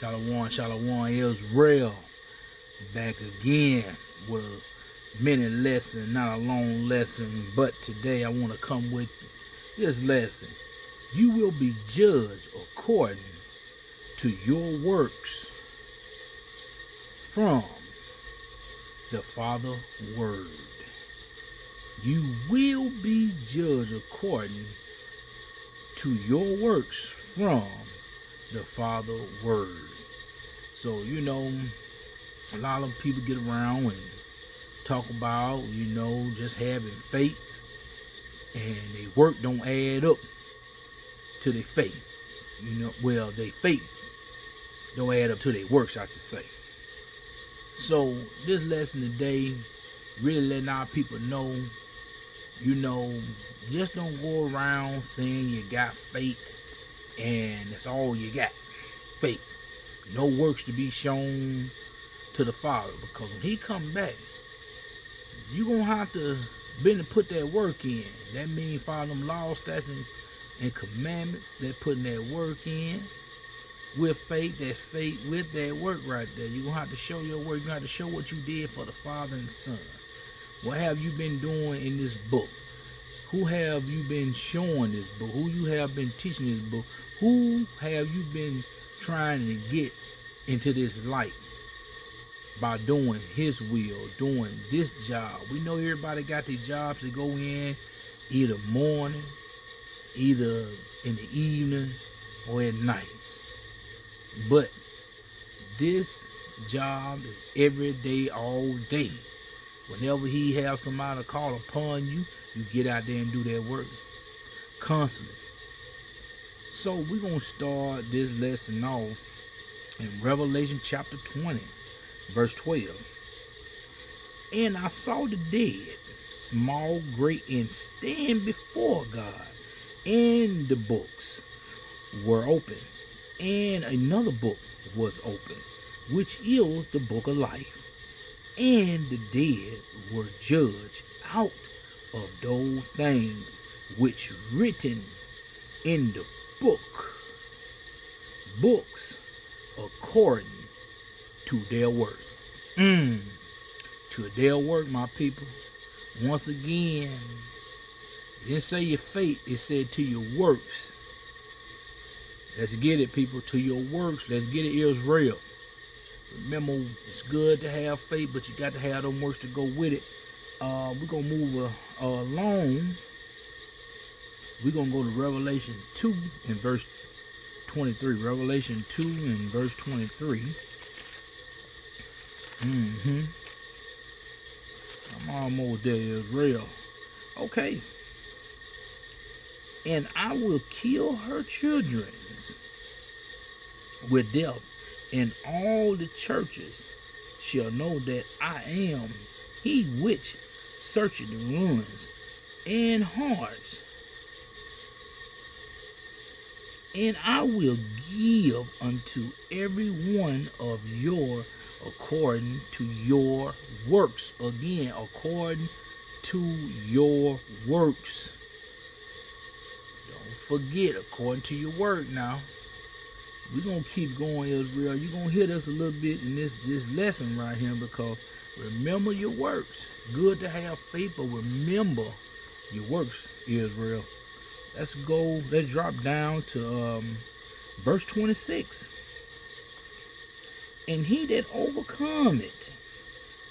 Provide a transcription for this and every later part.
Shalom, Shalom, Israel. Back again with a mini lesson, not a long lesson, but today I want to come with this lesson. You will be judged according to your works from the Father Word. You will be judged according to your works from the Father Word. So, a lot of people get around and talk about, just having faith, and their work don't add up to their faith. Their faith don't add up to their works, I should say. So, this lesson today, really letting our people know, just don't go around saying you got faith and that's all you got. Faith. No works to be shown to the Father, because when He come back, you're going to have to put that work in. That means follow them laws, statutes, and commandments. That putting that work in with faith. That's faith with that work right there. You're going to have to show your work. You're going to have to show what you did for the Father and Son. What have you been doing in this book? Who have you been showing this book? Who you have been teaching this book? Who have you been trying to get into this light by doing His will, doing this job? We know everybody got their jobs to go in, either morning, either in the evening, or at night. But this job is every day, all day. Whenever He has somebody to call upon you, you get out there and do that work constantly. So we're going to start this lesson off in Revelation chapter 20, verse 12. And I saw the dead, small, great, and stand before God, and the books were open, and another book was open, which is the book of life. And the dead were judged out of those things which written in the books according to their work. To their work, my people. Once again, it didn't say your faith, it said to your works. Let's get it, people, to your works. Let's get it, Israel. Remember, it's good to have faith, but you got to have them works to go with it. We're going to move along. We're going to go to Revelation 2 and verse 23. Revelation 2 and verse 23. I'm almost there, Israel. Okay. And I will kill her children with death, and all the churches shall know that I am He which searcheth the reins and hearts. And I will give unto every one of your according to your works. Again, according to your works. Don't forget, according to your work now. We're going to keep going, Israel. You're going to hit us a little bit in this lesson right here, because remember your works. Good to have faith, but remember your works, Israel. Let's go. Let's drop down to verse 26. And he that overcometh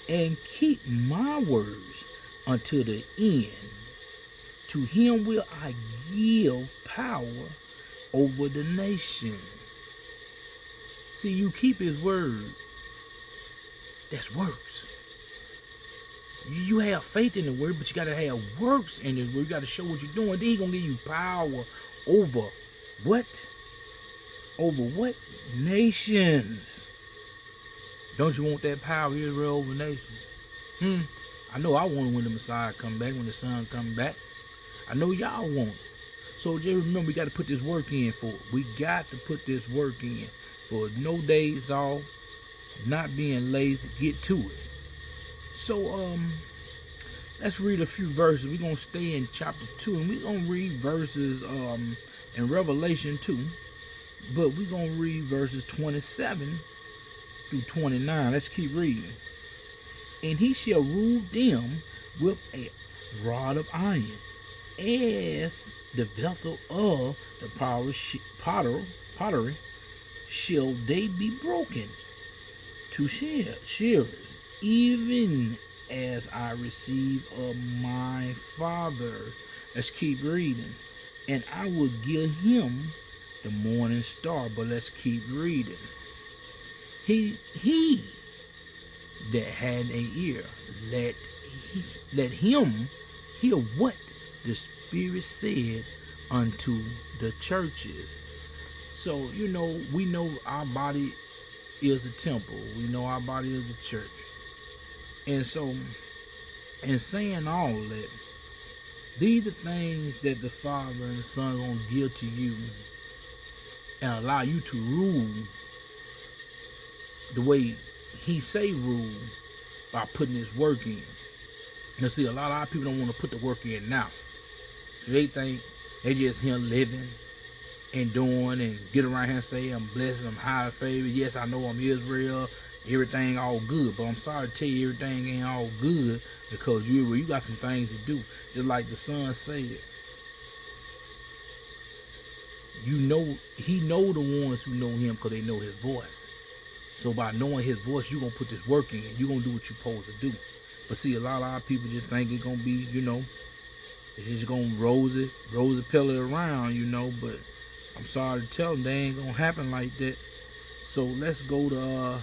and keep my words unto the end, to him will I give power over the nations. See, you keep His word. That's works. You have faith in the word, but you got to have works in His word. You got to show what you're doing. Then He's going to give you power over what? Over what? Nations. Don't you want that power, Israel, over nations? I know I want it when the Messiah come back, when the Son come back. I know y'all want it. So just remember, we got to put this work in for it. We got to put this work in. For no days off, not being lazy, get to it. So, let's read a few verses. We're going to stay in chapter 2, and we're going to read verses in Revelation 2, But we're going to read verses 27 through 29. Let's keep reading. And he shall rule them with a rod of iron, as the vessel of the pottery shall they be broken to sharers, even as I receive of my Father. Let's keep reading. And I will give him the morning star. But let's keep reading. He that had an ear, let him hear what the Spirit said unto the churches. So, we know our body is a temple. We know our body is a church. And so, in saying all that, these are things that the Father and the Son are going to give to you and allow you to rule the way he say rule, by putting his work in. Now see, a lot of our people don't want to put the work in now. So they think they just here living and doing and get around here and say, I'm blessed, I'm highly favored. Yes, I know I'm Israel. Everything all good. But I'm sorry to tell you, everything ain't all good, because you got some things to do. Just like the Son said. He know the ones who know him because they know his voice. So by knowing his voice, you're going to put this work in. You're going to do what you're supposed to do. But see, a lot of our people just think it's going to be, it's just going to rosy pellet around, but I'm sorry to tell them they ain't going to happen like that. So let's go to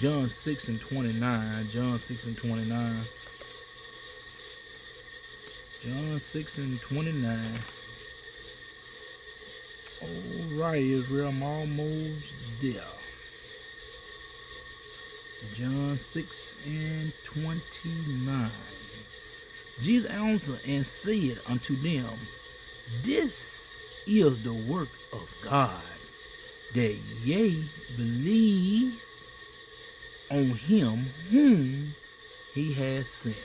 John 6 and 29. John 6 and 29. John 6 and 29. All right, Israel, I'm almost there. John 6 and 29. Jesus answered and said unto them, This is the work of God, that ye believe on him whom he has sent.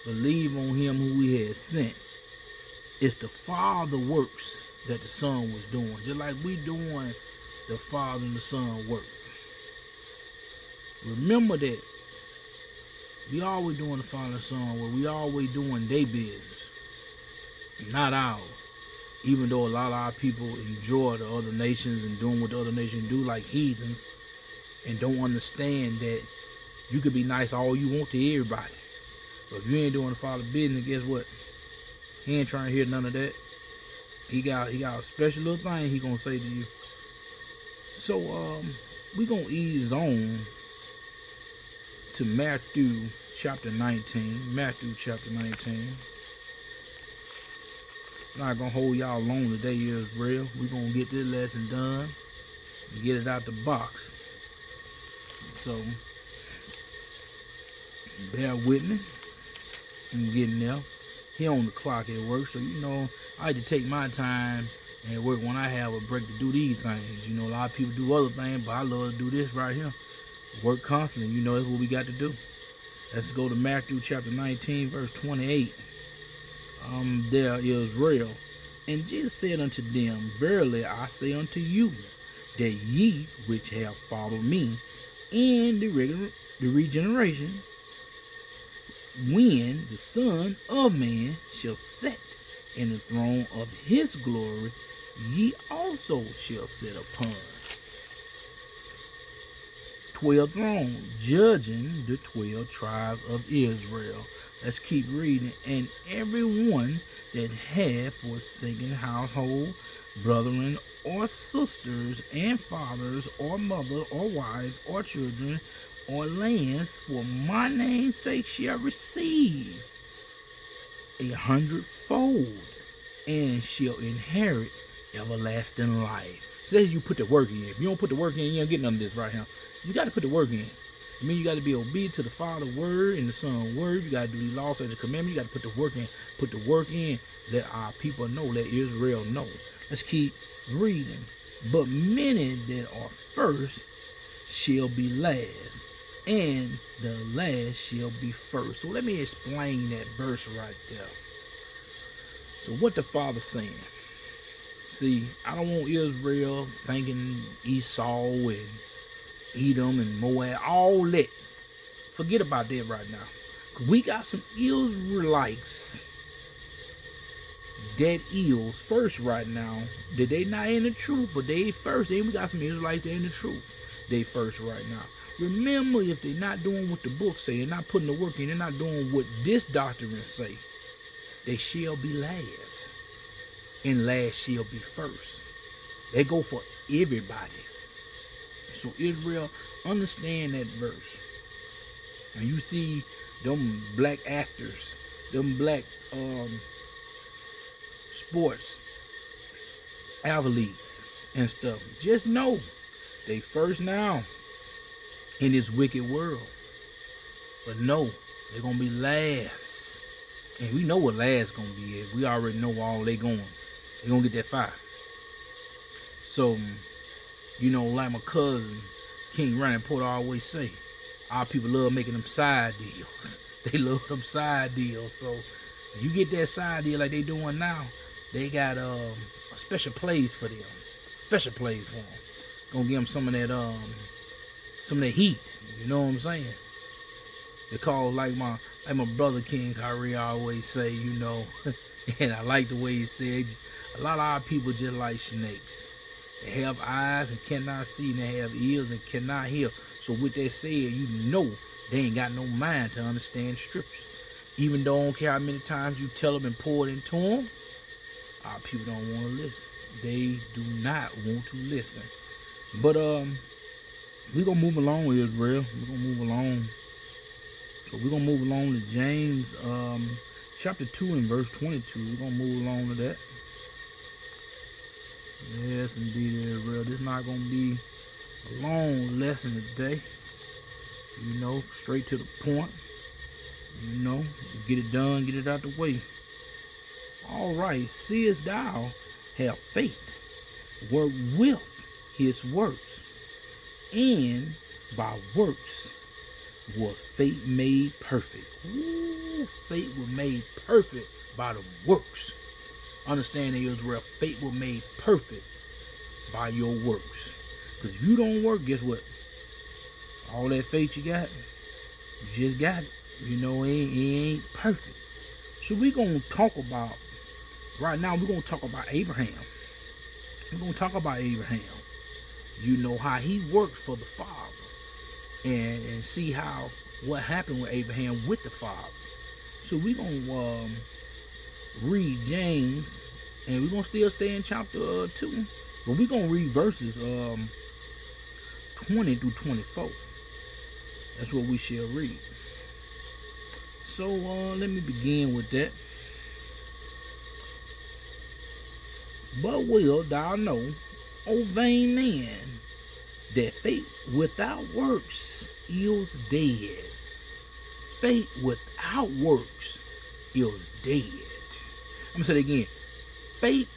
Believe on him who he has sent. It's the Father works that the Son was doing. Just like we doing the Father and the Son work. Remember that we always doing the Father and the Son work. We always doing their business, not ours. Even though a lot of our people enjoy the other nations and doing what the other nations do like heathens, and don't understand that you could be nice all you want to everybody. But if you ain't doing the Father's business, guess what? He ain't trying to hear none of that. He got a special little thing he gonna say to you. So we gonna ease on to Matthew chapter 19. Matthew chapter 19. I'm not gonna hold y'all long today, Israel. We're gonna get this lesson done and get it out the box. So bear with me. I'm getting there. He on the clock at work, so I like to take my time at work when I have a break to do these things. A lot of people do other things, but I love to do this right here. Work constantly. That's what we got to do. Let's go to Matthew chapter 19, verse 28. There is real. And Jesus said unto them, Verily I say unto you, that ye which have followed me in the regeneration, when the Son of Man shall sit in the throne of his glory, ye also shall sit upon 12 thrones, judging the 12 tribes of Israel. Let's keep reading. And everyone that hath forsaken household, brethren, or sisters, and fathers, or mothers, or wives, or children, or lands, for my name's sake shall receive 100-fold, and shall inherit everlasting life. So you put the work in. If you don't put the work in, you don't get none of this right here. You got to put the work in. You got to be obedient to the Father's word and the Son's word. You got to do the laws and the commandments. You got to put the work in. Put the work in. Let our people know. Let Israel know. Let's keep reading. But many that are first shall be last, and the last shall be first. So let me explain that verse right there. So what the Father saying? See, I don't want Israel thinking Esau and Edom and Moab, all that. Forget about that right now. We got some Israelites that is first right now. That they not in the truth, but they first. Then we got some Israelites that in the truth. They first right now. Remember, if they're not doing what the book say, they're not putting the work in, they're not doing what this doctrine say, they shall be last, and last shall be first. They go for everybody. So Israel, understand that verse. And you see them black actors, them black sports athletes and stuff. Just know they first now in this wicked world. But no, they're gonna be last. And we know what last gonna be is. We already know all they going. They're gonna get that fire. So, you know, like my cousin King Ranport always say, our people love making them side deals. They love them side deals. So you get that side deal like they doing now, they got a special place for them. Special place for them. Gonna give them some of that heat. You know what I'm saying? Because like my brother King Kyrie always say, you know, and I like the way he said, a lot of our people just like snakes. They have eyes and cannot see, and they have ears and cannot hear. So with that said, you know they ain't got no mind to understand scriptures. Even though I don't care how many times you tell them and pour it into them, our people don't want to listen. They do not want to listen. But we're going to move along, Israel. We're going to move along. So we're going to move along to James chapter 2 and verse 22. We're going to move along to that. Yes, indeed, Israel. This is not going to be a long lesson today. You know, straight to the point. You know, get it done, get it out the way. All right. Seest thou have faith, work with his works, and by works was faith made perfect. Ooh, faith was made perfect by the works. Understand, Israel, faith was made perfect by your works. Because if you don't work, guess what? All that faith you got, you just got it. You know, it ain't perfect. So we're going to talk about, right now, we're going to talk about Abraham. We're going to talk about Abraham. You know, how he worked for the Father. And see what happened with Abraham with the Father. So we're going to read James, and we're going to still stay in chapter 2, but we're going to read verses 20 through 24. That's what we shall read. So let me begin with that. But wilt thou know, O vain man, that faith without works is dead. Faith without works is dead. I'm going to say it again. Faith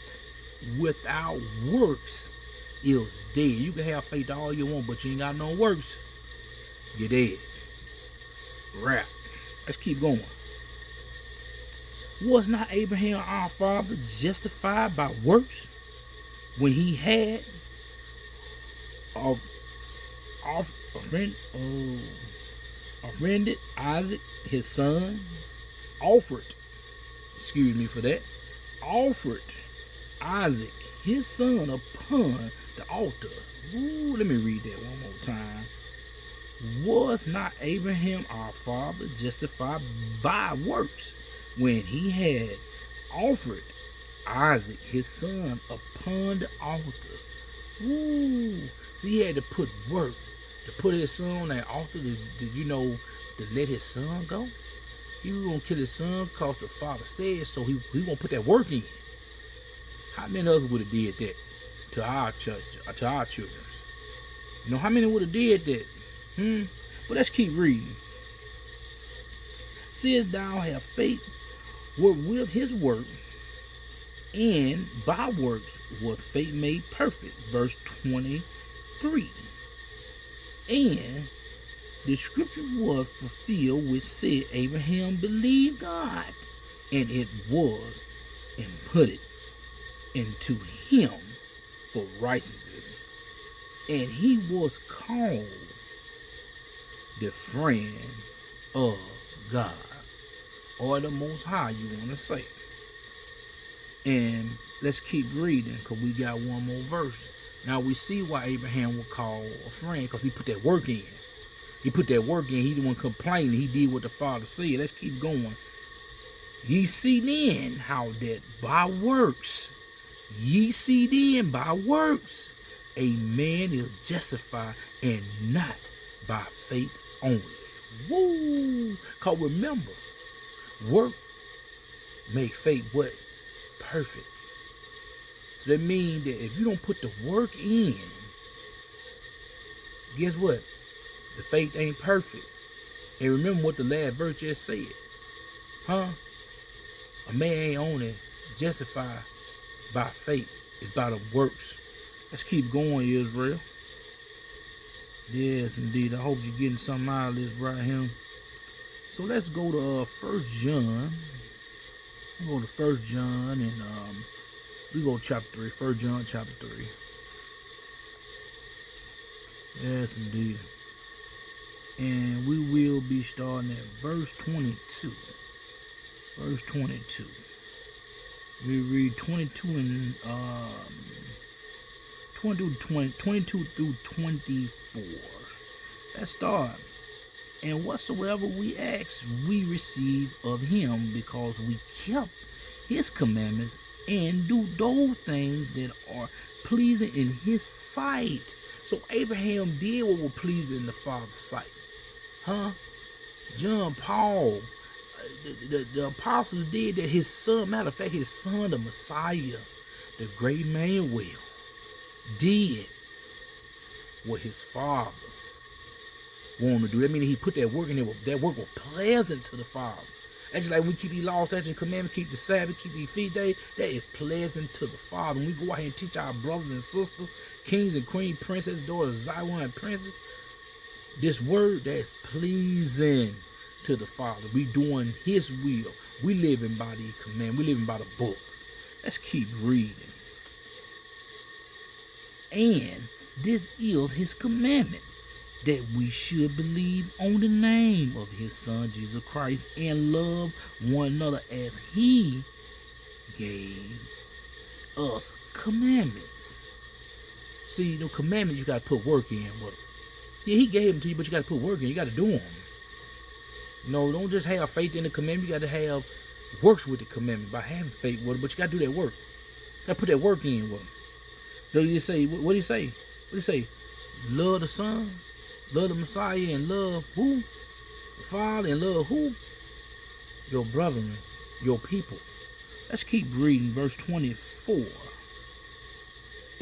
without works is dead. You can have faith all you want, but you ain't got no works, you're dead. Rap. Let's keep going. Was not Abraham our father justified by works when he had offended Isaac his son, offered Isaac his son upon the altar? Ooh, let me read that one more time. Was not Abraham our father justified by works when he had offered Isaac his son upon the altar? Ooh, so he had to put work to put his son on that altar to let his son go. He was gonna kill his son because the father said so. He gonna put that work in. How many of us would have did that to our church, to our children? You know, how many would have did that? But let's keep reading. Seest thou have faith work with his work, and by works was faith made perfect. Verse 23. And the scripture was fulfilled which said, Abraham believed God, and it was imputed into him for righteousness, and he was called the friend of God, or the Most High, you want to say. And let's keep reading, because we got one more verse. Now we see why Abraham was called a friend, because he put that work in. He put that work in. He didn't complain. He did what the Father said. Let's keep going. Ye see then how that by works, a man is justified, and not by faith only. Woo! Because remember, work make faith what? Perfect. So that means that if you don't put the work in, guess what? The faith ain't perfect. And remember what the last verse just said. Huh? A man ain't only justified by faith. It's by the works. Let's keep going, Israel. Yes, indeed. I hope you're getting something out of this right here. So let's go to 1 John. We'll go to 1 John, and we go to chapter 3. 1 John chapter 3. Yes, indeed. And we will be starting at verse 22. Verse 22. We read 22 and 22 through 24. Let's start. And whatsoever we ask, we receive of him, because we kept his commandments and do those things that are pleasing in his sight. So Abraham did what was pleasing in the Father's sight. Huh? John, Paul, the apostles did that. His son, matter of fact, his son, the Messiah, the great Emmanuel, did what his Father wanted to do. That means he put that work in there. That work was pleasant to the Father. That's just like we keep these laws, statutes, and commandments, keep the Sabbath, keep these feast days. That is pleasant to the Father. When we go out here and teach our brothers and sisters, kings and queens, princesses, daughters, Zion and princes, this word that's pleasing to the Father. We doing his will. We living by these commandments. We living by the book. Let's keep reading. And this is his commandment, that we should believe on the name of his Son, Jesus Christ, and love one another as he gave us commandments. See, the commandments, you got to put work in with them. Yeah, he gave them to you, but you got to put work in. You got to do them. No, don't just have faith in the commandment. You got to have works with the commandment by having faith with it, but you got to do that work. You got to put that work in with them. So you say, what do you say? What do you say? Love the Son, love the Messiah, and love who? The Father, and love who? Your brethren, your people. Let's keep reading verse 24.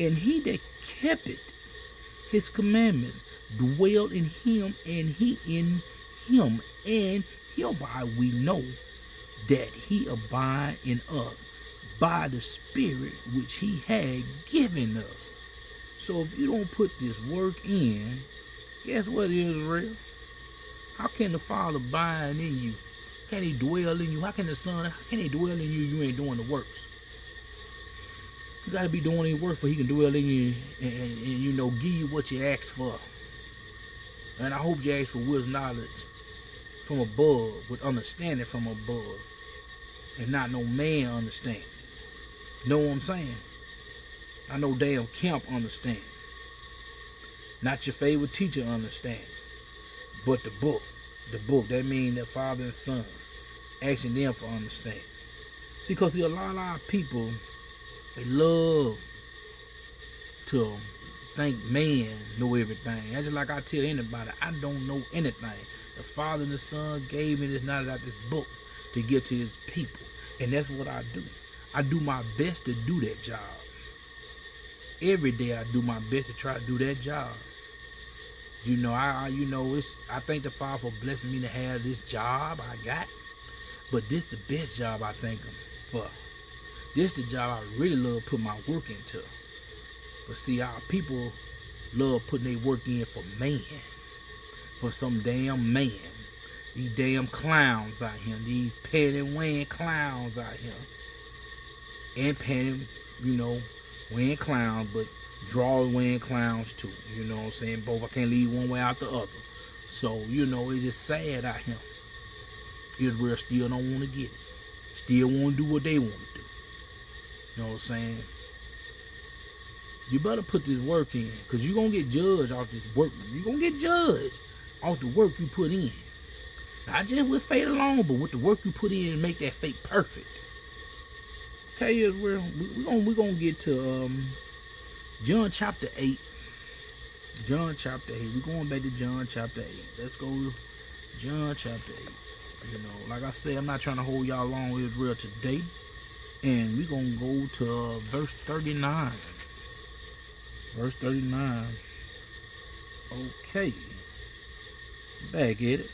And he that keepeth his commandments dwell in him, and he in him, and hereby we know that he abide in us by the Spirit which he had given us. So if you don't put this work in, guess what, Israel? How can the Father abide in you? Can he dwell in you? How can the Son, how can he dwell in you? You ain't doing the works. You got to be doing any work for he can dwell in you and you know, give you what you ask for. And I hope you ask for wisdom, knowledge from above, with understanding from above, and not no man understanding. Know what I'm saying? I know damn camp understand. Not your favorite teacher understand, but the book. The book, that means the Father and Son, asking them for understanding. See, because a lot of people, they love to think man know everything. That's just like I tell anybody, I don't know anything. The Father and the Son gave me this knowledge out of this book to give to his people. And that's what I do. I do my best to do that job. Every day I do my best to try to do that job. You know, I thank the Father for blessing me to have this job I got. But this the best job I thank him for. This the job I really love to put my work into. But see, our people love putting their work in for man. For some damn man. These damn clowns out here. These petty wang clowns out here. and panty, wearing clowns, but drawers wearing clowns too. You know what I'm saying? Both. I can't leave one way out the other. So, it's just sad out here. Israel still don't want to get it. Still want to do what they want to do. You know what I'm saying? You better put this work in, because you're going to get judged off this work. You're going to get judged off the work you put in. Not just with faith alone, but with the work you put in and make that faith perfect. Okay, Israel, we're going to get to John chapter 8. John chapter 8. We're going back to John chapter 8. Let's go to John chapter 8. Like I said, I'm not trying to hold y'all long, Israel, today. And we're going to go to verse 39. Verse 39. Okay. Back at it.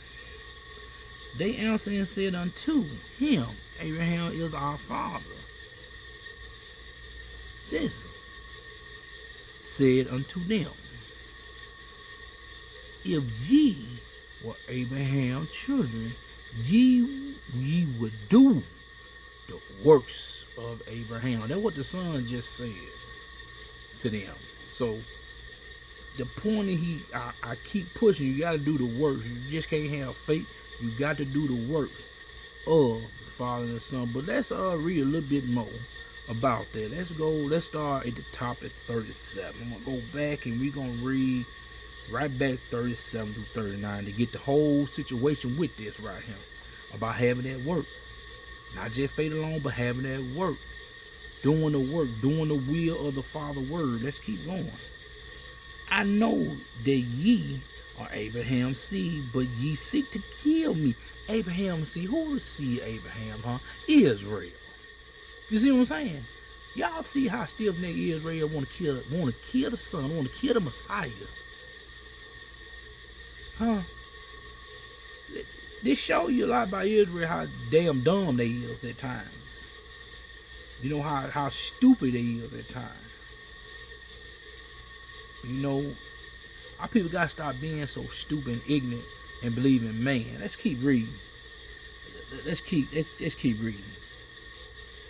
They answered and said unto him, Abraham is our father. Jesus said unto them, if ye were Abraham's children, ye would do the works of Abraham. That's what the son just said to them. So the point I keep pushing, you got to do the works. You just can't have faith. You got to do the work of the Father and the Son. But let's read a little bit more about that. Let's start at the top at 37. I'm going to go back and we're going to read right back 37 through 39 to get the whole situation with this right here about having that work. Not just faith alone, but having that work. Doing the work, doing the will of the Father word. Let's keep going. I know that ye are Abraham's seed, but ye seek to kill me. Abraham's seed. Who is seed Abraham, huh? Israel. You see what I'm saying? Y'all see how stiff-necked Israel want to kill the son, want to kill the Messiah. Huh? This show you a lot about Israel, how damn dumb they is at times. You know how stupid they is at times. Our people gotta stop being so stupid and ignorant and believe in man. Let's keep reading. Let's keep reading.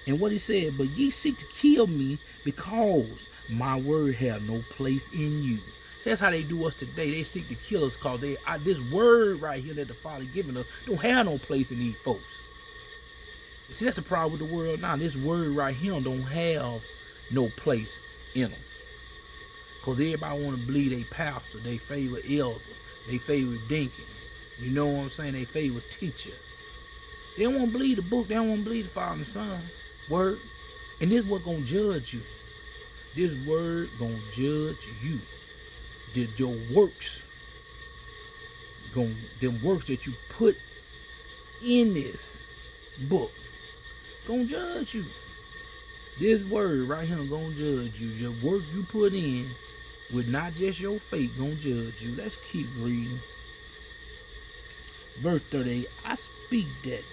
And what he said, but ye seek to kill me because my word have no place in you. So that's how they do us today. They seek to kill us because this word right here that the Father given us don't have no place in these folks. See, that's the problem with the world now. This word right here don't have no place in them. Because everybody want to believe they pastor, they favorite elder, they favorite deacon. You know what I'm saying? They favorite teacher. They don't want to believe the book. They don't want to believe the Father and the Son word. And this what's going to judge you. This word going to judge you. Your works, them works that you put in this book, gonna judge you. This word right here gonna judge you. Your work you put in with not just your faith gonna judge you. Let's keep reading. Verse 38, I speak that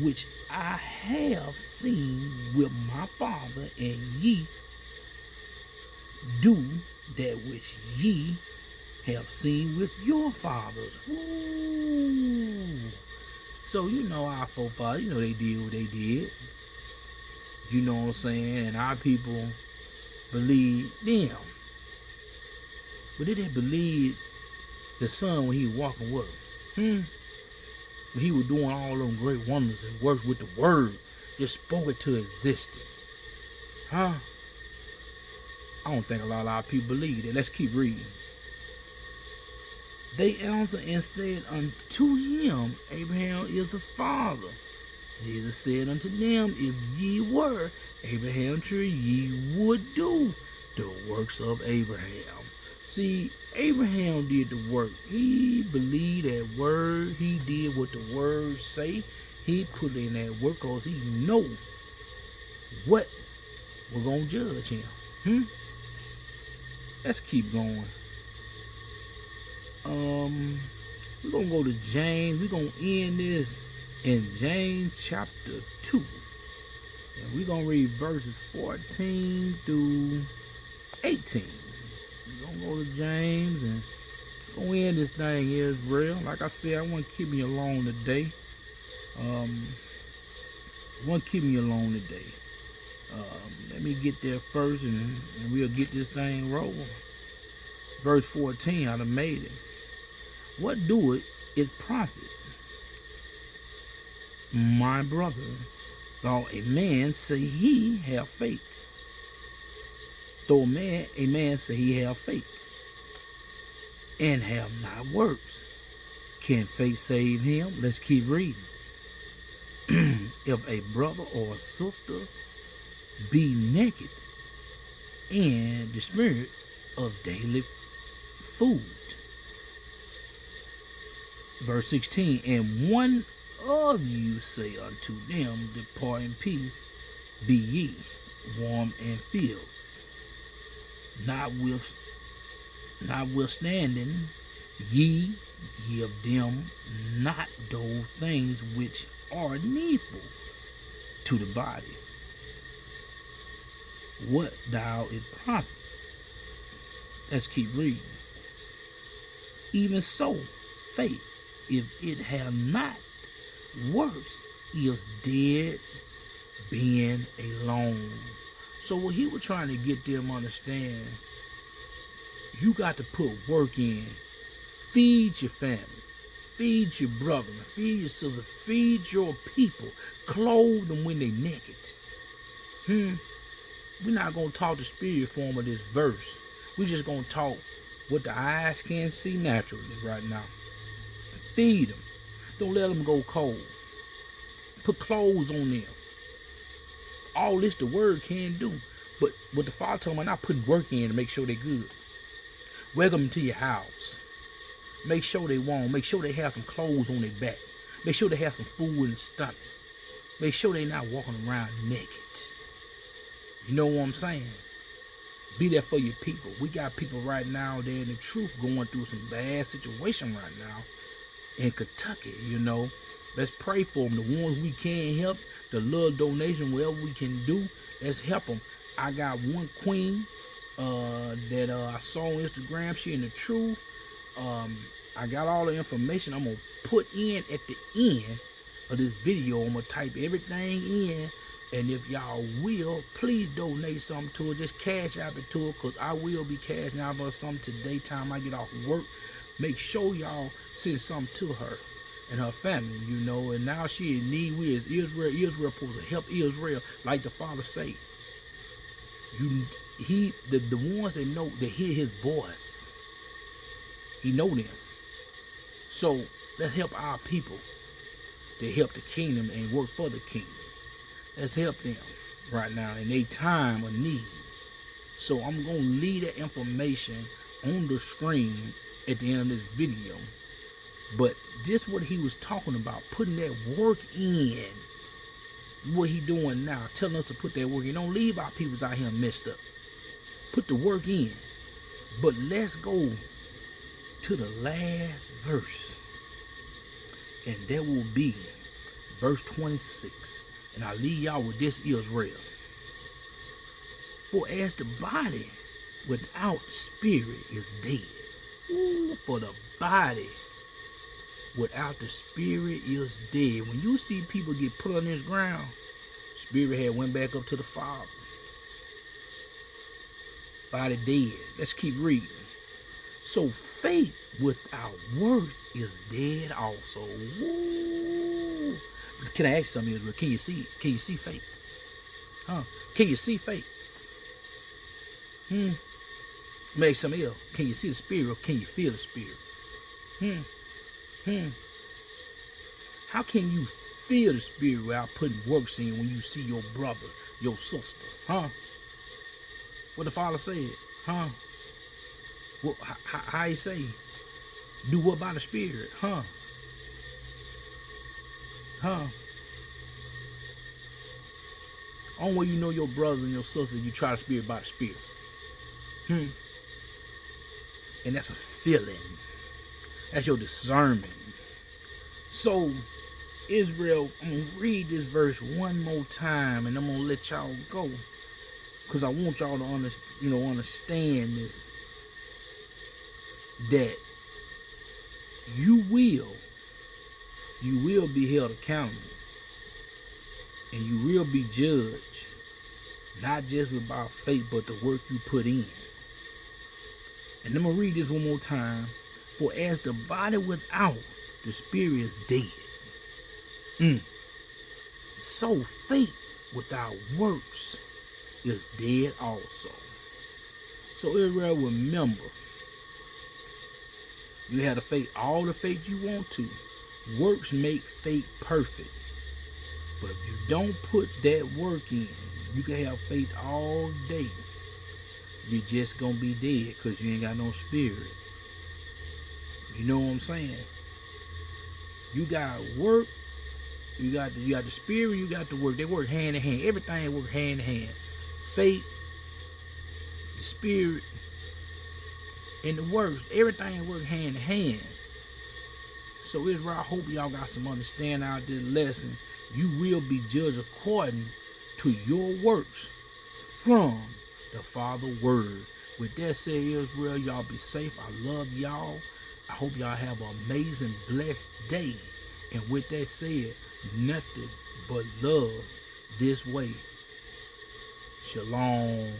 which I have seen with my Father, and ye do that which ye have seen with your fathers. Ooh. So our forefathers, they did what they did. You know what I'm saying? And our people believe them. But did they believe the Son when he was walking with them? When he was doing all them great wonders and works with the word, just spoke it to existence. Huh? I don't think a lot of our people believe that. Let's keep reading. They answered and said unto him, Abraham is the father. Jesus said unto them, if ye were Abraham's children, ye would do the works of Abraham. See, Abraham did the work. He believed that word. He did what the word say. He put in that work because he know what we're going to judge him. Let's keep going. We're going to go to James. We're going to end this in James chapter 2. And we're going to read verses 14 through 18. We're going to go to James and go end this thing, Israel. Like I said, I want to keep me alone today. Let me get there first, and we'll get this thing rolling. Verse 14, I done made it. What doeth it profit, my brother, though a man say he have faith? Though a man say he have faith, and have not works, can faith save him? Let's keep reading. If a brother or a sister be naked, and the spirit of daily food. Verse 16, and one of you say unto them, depart in peace, be ye warm and filled. Notwithstanding, ye give them not those things which are needful to the body. What thou is profit? Let's keep reading. Even so, faith, if it have not works, is dead being alone. So what he was trying to get them to understand, you got to put work in. Feed your family, feed your brother, feed your sister, feed your people, clothe them when they naked. We're not going to talk the spirit form of this verse. We're just going to talk what the eyes can't see naturally right now. Feed them. Don't let them go cold. Put clothes on them. All this the word can do. But what the Father told me, not putting work in to make sure they're good. Welcome them to your house. Make sure they warm. Make sure they have some clothes on their back. Make sure they have some food in the stomach. Make sure they're not walking around naked. You know what I'm saying? Be there for your people. We got people right now there in the truth going through some bad situation right now in Kentucky, you know. Let's pray for them. The ones we can help, the little donation, whatever we can do, let's help them. I got one queen that I saw on Instagram. She in the truth. I got all the information I'm going to put in at the end of this video. I'm going to type everything in. And if y'all will, please donate something to her. Just cash out it to her, because I will be cashing out for something today time I get off work. Make sure y'all send something to her and her family, you know. And now she in need. We as Israel supposed to help Israel, like the Father say. The ones that know, that hear his voice, he know them. So let's help our people to help the kingdom and work for the kingdom. Let's help them right now in their time of need. So I'm going to leave that information on the screen at the end of this video. But this what he was talking about, putting that work in. What he doing now, telling us to put that work in. Don't leave our people out here messed up. Put the work in. But let's go to the last verse. And that will be verse 26. And I leave y'all with this, Israel. For as the body without spirit is dead. Ooh, for the body without the spirit is dead. When you see people get put on this ground, spirit had went back up to the Father. Body dead. Let's keep reading. So faith without works is dead also. Woo. Can I ask you something, Israel? Can you see it? Can you see faith? Can you see faith? Make some ill. Can you see the spirit, or can you feel the spirit? How can you feel the spirit without putting works in when you see your brother, your sister? What the Father said? Well, how he say? Do what by the spirit? Only way you know your brother and your sister, you try the spirit by the spirit. And that's a feeling. That's your discernment. So, Israel, I'm going to read this verse one more time, and I'm going to let y'all go. Because I want y'all to understand this. That you will be held accountable, and you will be judged Not just about faith, but the work you put in. And I'm going to read this one more time. For as the body without the spirit is dead, so faith without works is dead also. So Israel, remember, you have the faith, all the faith you want to. Works make faith perfect. But if you don't put that work in, you can have faith all day. You're just going to be dead because you ain't got no spirit. You know what I'm saying? You got work, you got the spirit, you got the work. They work hand in hand. Everything works hand in hand. Faith, the spirit, and the works. Everything works hand in hand. So Israel, I hope y'all got some understanding out of this lesson. You will be judged according to your works from the Father word. With that said, Israel, y'all be safe. I love y'all. I hope y'all have an amazing, blessed day. And with that said, nothing but love this way. Shalom.